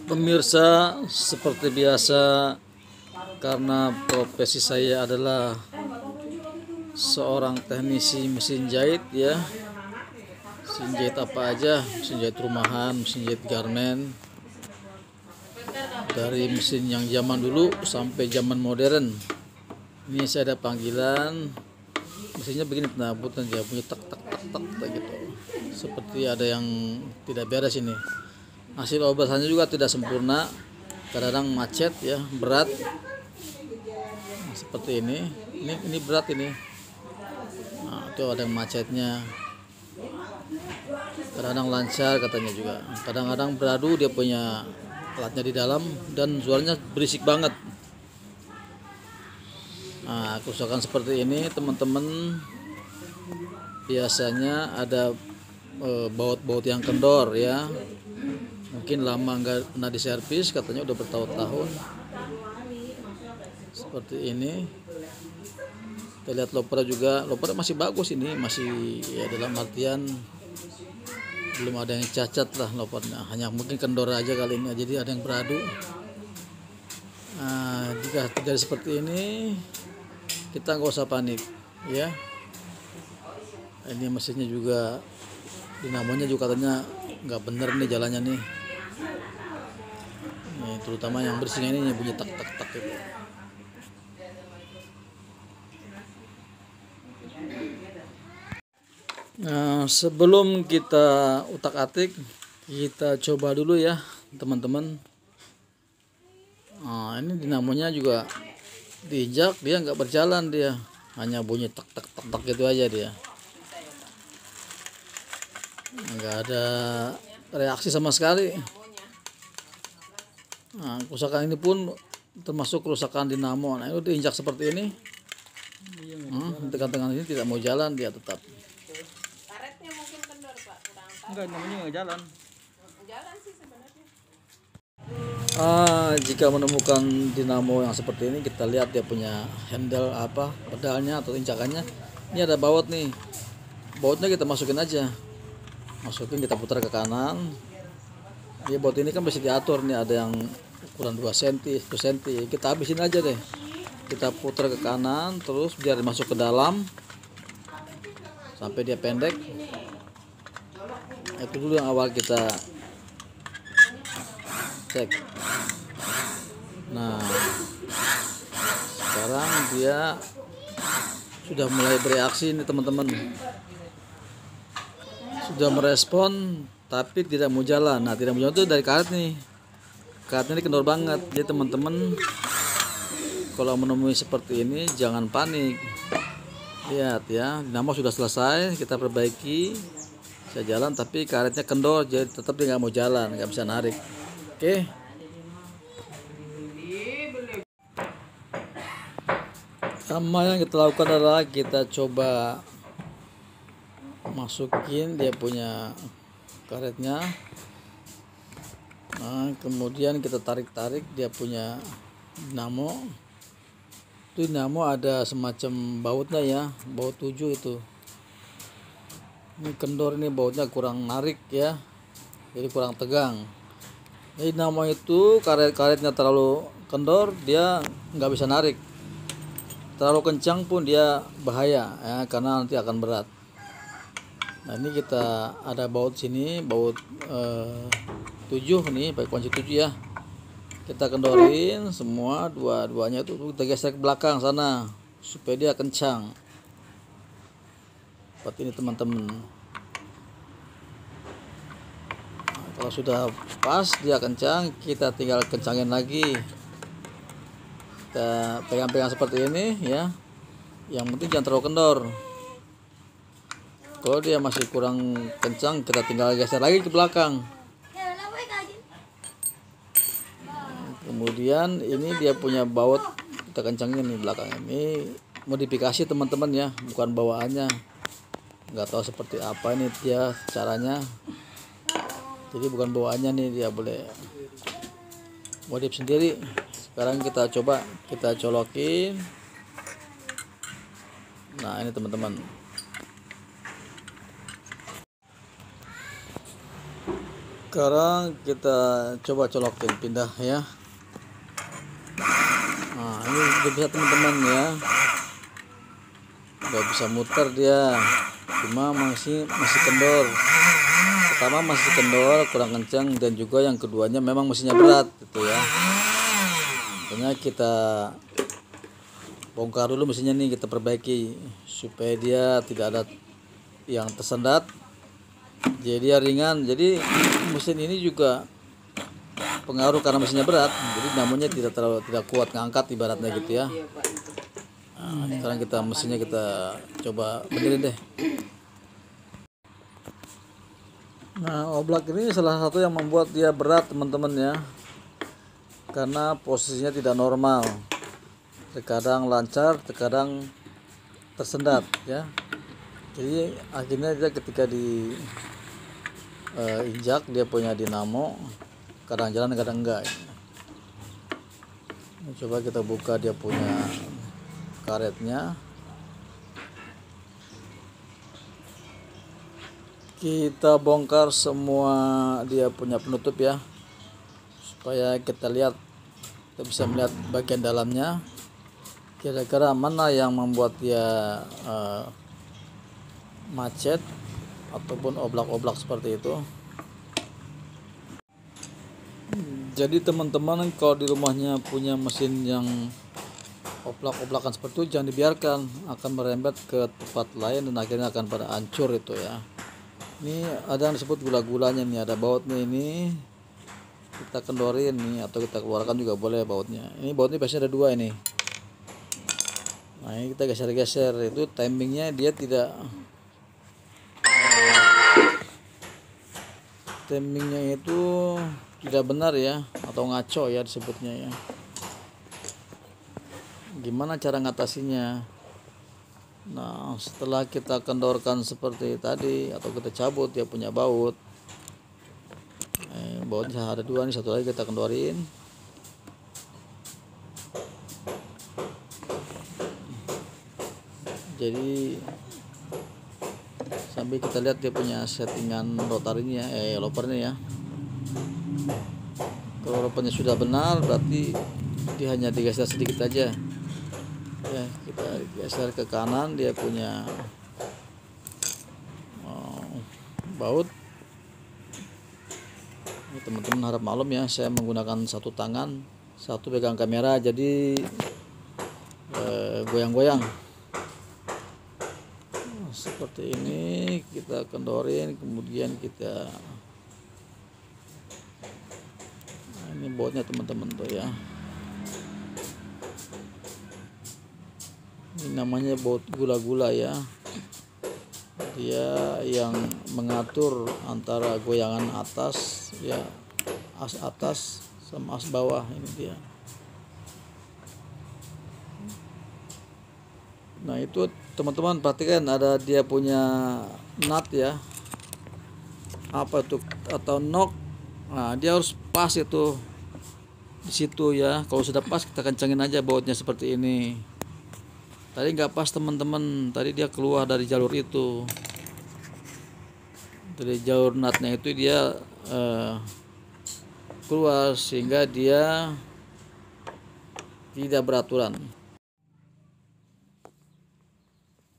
Pemirsa, seperti biasa, karena profesi saya adalah seorang teknisi mesin jahit ya. Mesin jahit apa aja, mesin jahit rumahan, mesin jahit garmen, dari mesin yang zaman dulu sampai zaman modern. Ini saya ada panggilan, mesinnya begini penabutan, dia punya tak tak tak tak gitu, seperti ada yang tidak beres ini. Hasil obrasannya juga tidak sempurna, kadang-kadang macet ya, berat. Nah, seperti ini berat ini. Nah, itu ada yang macetnya. Kadang-kadang lancar katanya juga. Kadang-kadang beradu, dia punya alatnya di dalam dan suaranya berisik banget. Nah, kerusakan seperti ini teman-teman biasanya ada baut-baut yang kendor ya. Mungkin lama nggak pernah diservis, katanya udah bertahun-tahun. Seperti ini. Kita lihat loper juga, loper masih bagus ini, masih ya dalam artian belum ada yang cacat lah lopernya, hanya mungkin kendor aja kali ini, jadi ada yang beradu. Nah, jika terjadi seperti ini kita nggak usah panik ya. Ini mesinnya juga, dinamonya juga katanya nggak bener nih jalannya nih. Nih, terutama yang bersihnya ini bunyi tak tak tak gitu. Nah, sebelum kita utak-atik, kita coba dulu ya teman-teman. Nah, ini dinamonya juga diinjak, dia nggak berjalan, dia hanya bunyi tak tak tak tak gitu aja, dia nggak ada reaksi sama sekali. Nah, kerusakan ini pun termasuk kerusakan dinamo. Nah, itu diinjak seperti ini, tekan-tekan ini tidak mau jalan, dia tetap. Karetnya mungkin kendor Pak, kurang tahu. Enggak, namanya nggak jalan. Jalan sih sebenarnya. Jika menemukan dinamo yang seperti ini, kita lihat dia punya handle apa, pedalnya atau injakannya. Ini ada baut nih, bautnya kita masukin aja, kita putar ke kanan. Dia baut ini kan bisa diatur nih, ada yang ukuran 2 cm, 1 cm, kita habisin aja deh. Kita putar ke kanan terus biar masuk ke dalam sampai dia pendek. Itu dulu yang awal kita cek. Nah, sekarang dia sudah mulai bereaksi nih teman-teman, sudah merespon tapi tidak mau jalan. Nah, tidak mau jalan itu dari karet nih, karetnya ini kendor banget. Jadi teman-teman kalau menemui seperti ini jangan panik. Lihat ya, dinamo sudah selesai, kita perbaiki, bisa jalan tapi karetnya kendor, jadi tetap dia nggak mau jalan, nggak bisa narik. Oke. Sama yang kita lakukan adalah kita coba masukin dia punya karetnya. Nah, kemudian kita tarik-tarik dia punya dinamo. Itu dinamo ada semacam bautnya ya, baut 7 itu. Ini kendor, ini bautnya kurang narik ya, jadi kurang tegang. Jadi dinamo itu karetnya terlalu kendor, dia nggak bisa narik. Terlalu kencang pun dia bahaya ya, karena nanti akan berat. Nah, ini kita ada baut sini, baut 7 nih, pakai kunci 7 ya. Kita kendorin semua, dua-duanya itu kita geser ke belakang sana supaya dia kencang. Seperti ini teman-teman. Nah, kalau sudah pas dia kencang, kita tinggal kencangin lagi. Kita pegang-pegang seperti ini ya. Yang penting jangan terlalu kendor. Kalau dia masih kurang kencang, kita tinggal geser lagi ke belakang. Kemudian ini dia punya baut, kita kencangin di belakang. Ini modifikasi teman-teman ya, bukan bawaannya. Nggak tahu seperti apa ini dia caranya. Jadi bukan bawaannya nih, dia boleh modif sendiri. Sekarang kita coba, kita colokin. Nah, ini teman-teman. Sekarang kita coba colokin, pindah ya. Nah, ini udah bisa teman-teman ya, udah bisa muter dia, cuma masih kendor. Pertama masih kendor, kurang kencang, dan juga yang keduanya memang mesinnya berat gitu ya. Makanya kita bongkar dulu mesinnya nih, kita perbaiki supaya dia tidak ada yang tersendat, jadi dia ringan. Jadi mesin ini juga pengaruh karena mesinnya berat, jadi namanya tidak kuat ngangkat ibaratnya gitu ya. Iya, Pak, itu. Nah, sekarang kita mesinnya kita coba benerin deh. Nah, oblak ini salah satu yang membuat dia berat teman-teman ya, karena posisinya tidak normal, terkadang lancar, terkadang tersendat ya. Jadi akhirnya dia ketika di injak dia punya dinamo, kadang jalan kadang enggak. Coba kita buka dia punya karetnya, kita bongkar semua dia punya penutup ya, supaya kita lihat, kita bisa melihat bagian dalamnya kira-kira mana yang membuat dia macet ataupun oblak-oblak seperti itu. Jadi teman-teman kalau di rumahnya punya mesin yang oblak-oblakan seperti itu, jangan dibiarkan, akan merembet ke tempat lain dan akhirnya akan pada hancur itu ya. Ini ada yang disebut gula-gulanya nih, ada bautnya ini, kita kendorin nih atau kita keluarkan juga boleh bautnya. Ini bautnya biasanya ada dua ini. Nah, ini kita geser-geser, itu timingnya dia tidak, timingnya itu tidak benar ya, atau ngaco ya disebutnya ya. Gimana cara ngatasinya? Nah, setelah kita kendorkan seperti tadi atau kita cabut, dia punya baut. Bautnya ada dua nih, satu lagi kita kendorin. Jadi sambil kita lihat dia punya settingan rotarinya, lopernya ya. Kalau lopernya sudah benar, berarti dia hanya digeser sedikit aja ya. Kita geser ke kanan, dia punya baut. Ini teman-teman harap maklum ya, saya menggunakan satu tangan, satu pegang kamera, jadi goyang-goyang seperti ini. Kita kendorin, kemudian kita, nah, ini bautnya teman-teman tuh ya. Ini namanya baut gula-gula ya, dia yang mengatur antara goyangan atas ya, as atas sama as bawah. Ini dia. Nah, itu teman-teman perhatikan, ada dia punya nut ya, apa itu, atau nok. Nah, dia harus pas itu di situ ya. Kalau sudah pas, kita kencangin aja bautnya seperti ini. Tadi nggak pas teman-teman, tadi dia keluar dari jalur itu, dari jalur nutnya itu dia keluar, sehingga dia tidak beraturan.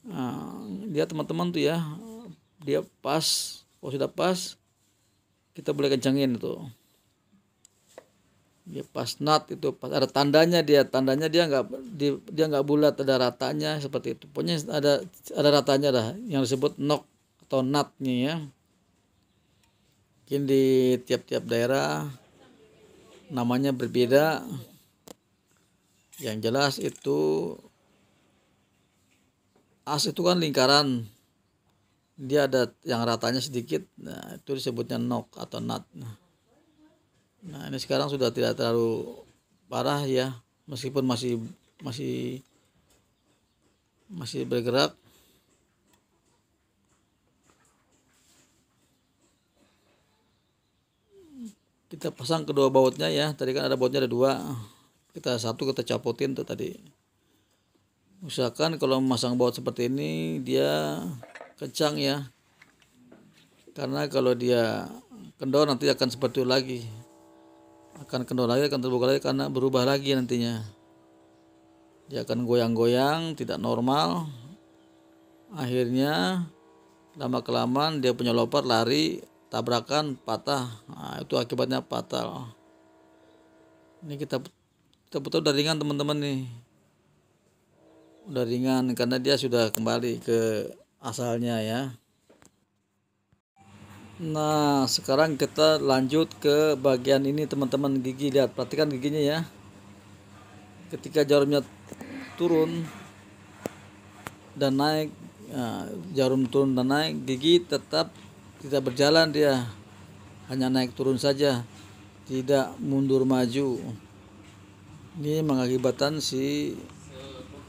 Nah, dia teman-teman tuh ya, dia pas. Kalau sudah pas, kita boleh kencangin itu. Dia pas nut itu, pas ada tandanya, dia nggak bulat, ada ratanya seperti itu. Pokoknya ada ratanya dah, yang disebut nok atau nutnya ya. Mungkin di tiap-tiap daerah namanya berbeda. Yang jelas itu as itu kan lingkaran, dia ada yang ratanya sedikit, nah itu disebutnya nok atau nut. Nah, ini sekarang sudah tidak terlalu parah ya, meskipun masih bergerak. Kita pasang kedua bautnya ya, tadi kan ada bautnya ada dua, kita capotin tuh tadi. Usahakan kalau memasang baut seperti ini dia kencang ya, karena kalau dia kendor nanti akan seperti itu lagi, akan kendor lagi, akan terbuka lagi karena berubah lagi nantinya. Dia akan goyang-goyang, tidak normal. Akhirnya lama kelamaan dia punya loper, lari, tabrakan, patah. Nah, itu akibatnya fatal. Ini kita betul udah ringan teman-teman nih. Udah ringan karena dia sudah kembali ke asalnya ya. Nah, sekarang kita lanjut ke bagian ini teman-teman, gigi. Lihat, perhatikan giginya ya. Ketika jarumnya turun dan naik, nah, jarum turun dan naik, gigi tetap tidak berjalan, dia hanya naik turun saja, tidak mundur maju. Ini mengakibatkan si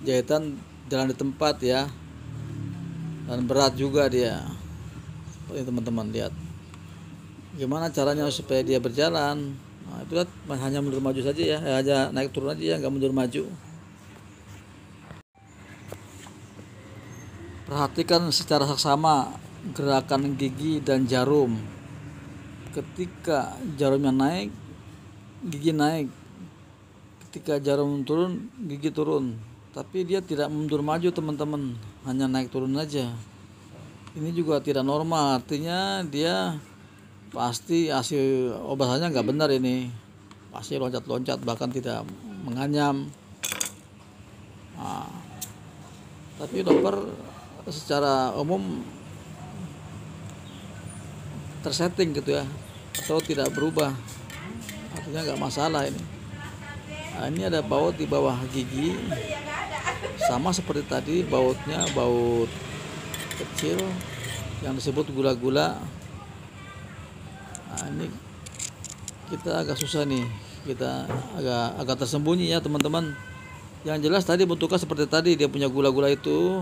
jahitan jalan di tempat ya, dan berat juga dia. Seperti teman-teman lihat gimana caranya supaya dia berjalan. Nah, itu kan hanya mundur maju saja ya, hanya naik turun aja ya, nggak mundur maju. Perhatikan secara seksama gerakan gigi dan jarum. Ketika jarumnya naik, gigi naik. Ketika jarum turun, gigi turun. Tapi dia tidak mundur maju teman-teman, hanya naik turun aja. Ini juga tidak normal, artinya dia pasti hasil obatannya nggak benar ini. Pasti loncat-loncat, bahkan tidak menganyam. Nah, tapi dokter secara umum tersetting gitu ya, atau tidak berubah, artinya nggak masalah ini. Nah, ini ada baut di bawah gigi, sama seperti tadi, bautnya baut kecil yang disebut gula-gula. Nah, ini kita agak susah nih, kita agak tersembunyi ya teman-teman. Yang jelas tadi bentuknya seperti tadi, dia punya gula-gula itu.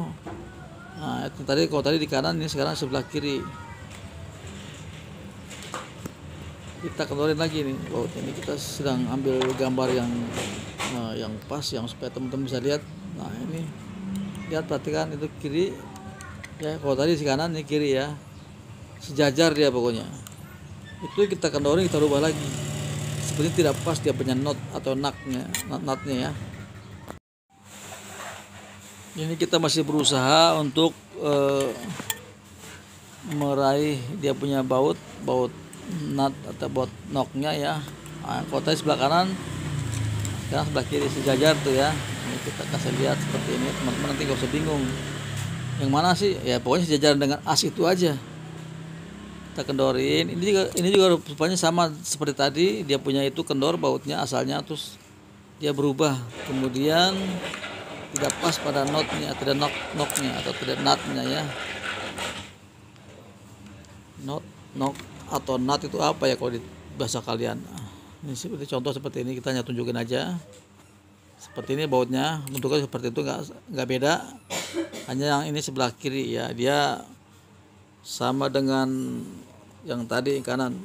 Nah, itu tadi, kalau tadi di kanan, ini sekarang sebelah kiri. Kita kendorin lagi nih bautnya. Ini kita sedang ambil gambar yang pas, yang supaya teman-teman bisa lihat. Nah, ini lihat, perhatikan itu kiri ya, kalau tadi di kanan, ini kiri ya, sejajar dia pokoknya. Itu kita kendorin, kita rubah lagi. Sepertinya tidak pas, dia punya knot atau nutnya ya. Ini kita masih berusaha untuk meraih dia punya baut nut atau baut knocknya ya. Nah, kalau tadi sebelah kanan, sekarang sebelah kiri sejajar tuh ya. Ini kita kasih lihat seperti ini teman-teman, nanti gak usah bingung yang mana sih ya, pokoknya sejajar dengan as itu aja. Kita kendorin. Ini juga rupanya sama seperti tadi, dia punya itu kendor bautnya asalnya, terus dia berubah kemudian tidak pas pada knotnya, tidak knocknya atau tidak nutnya ya. Knock atau nut itu apa ya kalau di bahasa kalian? Ini seperti contoh seperti ini, kita hanya tunjukin aja. Seperti ini bautnya, bentuknya seperti itu, nggak beda. Hanya yang ini sebelah kiri ya, dia sama dengan yang tadi kanan.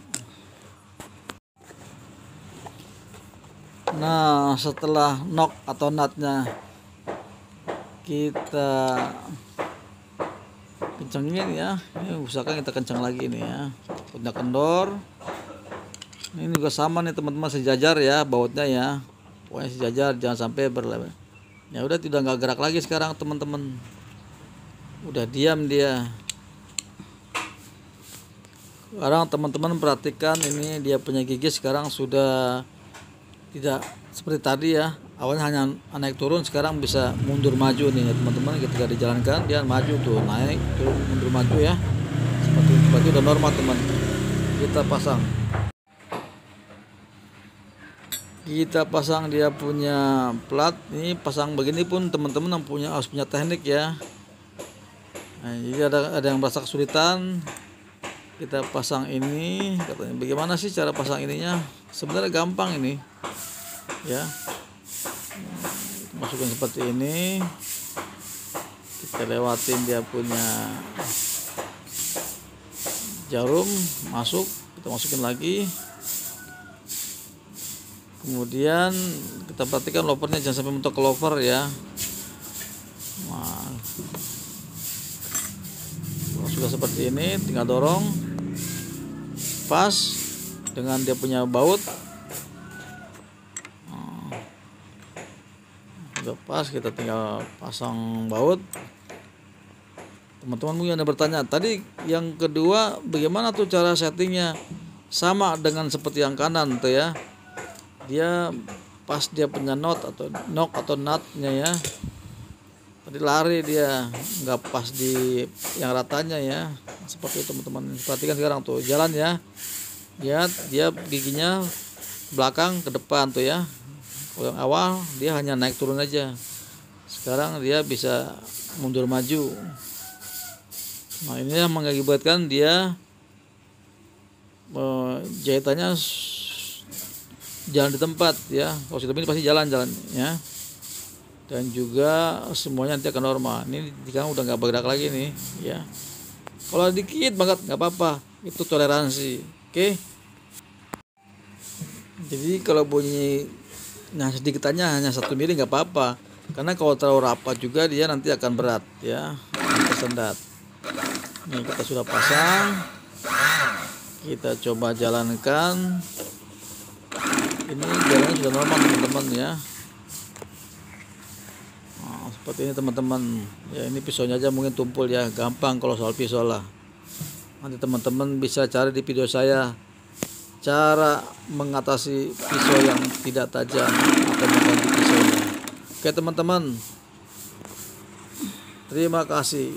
Nah, setelah knock atau nutnya kita kencengin ya, ini usahakan kita kencang lagi nih ya, bautnya kendor. Ini juga sama nih teman-teman, sejajar ya bautnya ya, pokoknya sejajar, jangan sampai berlebihan. Ya udah, tidak nggak gerak lagi sekarang teman-teman, udah diam dia. Sekarang teman-teman perhatikan, ini dia punya gigi sekarang sudah tidak seperti tadi ya, awalnya hanya naik turun, sekarang bisa mundur maju nih ya teman-teman. Ketika dijalankan dia maju tuh, naik turun mundur maju ya, seperti udah normal teman. Kita pasang dia punya plat. Ini pasang begini pun teman-teman harus punya teknik ya. Nah, jadi ada yang merasa kesulitan, kita pasang ini, katanya bagaimana sih cara pasang ininya? Sebenarnya gampang ini ya, masukin seperti ini, kita lewatin dia punya jarum, masuk, kita masukin lagi, kemudian kita perhatikan lopernya jangan sampai mentok ke loper ya. Nah, sudah seperti ini, tinggal dorong pas. dengan dia punya baut. Udah pas, kita tinggal pasang baut. Teman-teman mungkin ada bertanya, tadi yang kedua bagaimana tuh cara settingnya? Sama dengan seperti yang kanan tuh ya. Dia pas dia punya knock atau nutnya ya. Tadi lari dia, nggak pas di yang ratanya ya. Seperti itu teman-teman. Perhatikan sekarang tuh jalan ya. Lihat dia giginya belakang ke depan tuh ya. Kalau yang awal dia hanya naik turun aja. Sekarang dia bisa mundur maju. Nah ini yang mengakibatkan dia jahitannya jalan di tempat ya. Kalau sudah ini pasti jalan ya. Dan juga semuanya nanti akan normal. Ini sekarang udah nggak bergerak lagi nih ya. Kalau dikit banget nggak apa-apa, itu toleransi. Oke. Jadi kalau bunyi sedikit hanya 1 mili nggak apa-apa, karena kalau terlalu rapat juga dia nanti akan berat ya, tersendat. Nih kita sudah pasang, kita coba jalankan. Ini jalannya sudah normal teman-teman ya. Nah, seperti ini teman-teman ya. Ini pisaunya aja mungkin tumpul ya, gampang kalau soal pisau lah. Nanti teman-teman bisa cari di video saya cara mengatasi pisau yang tidak tajam atau mengganti pisaunya. Oke teman-teman, terima kasih.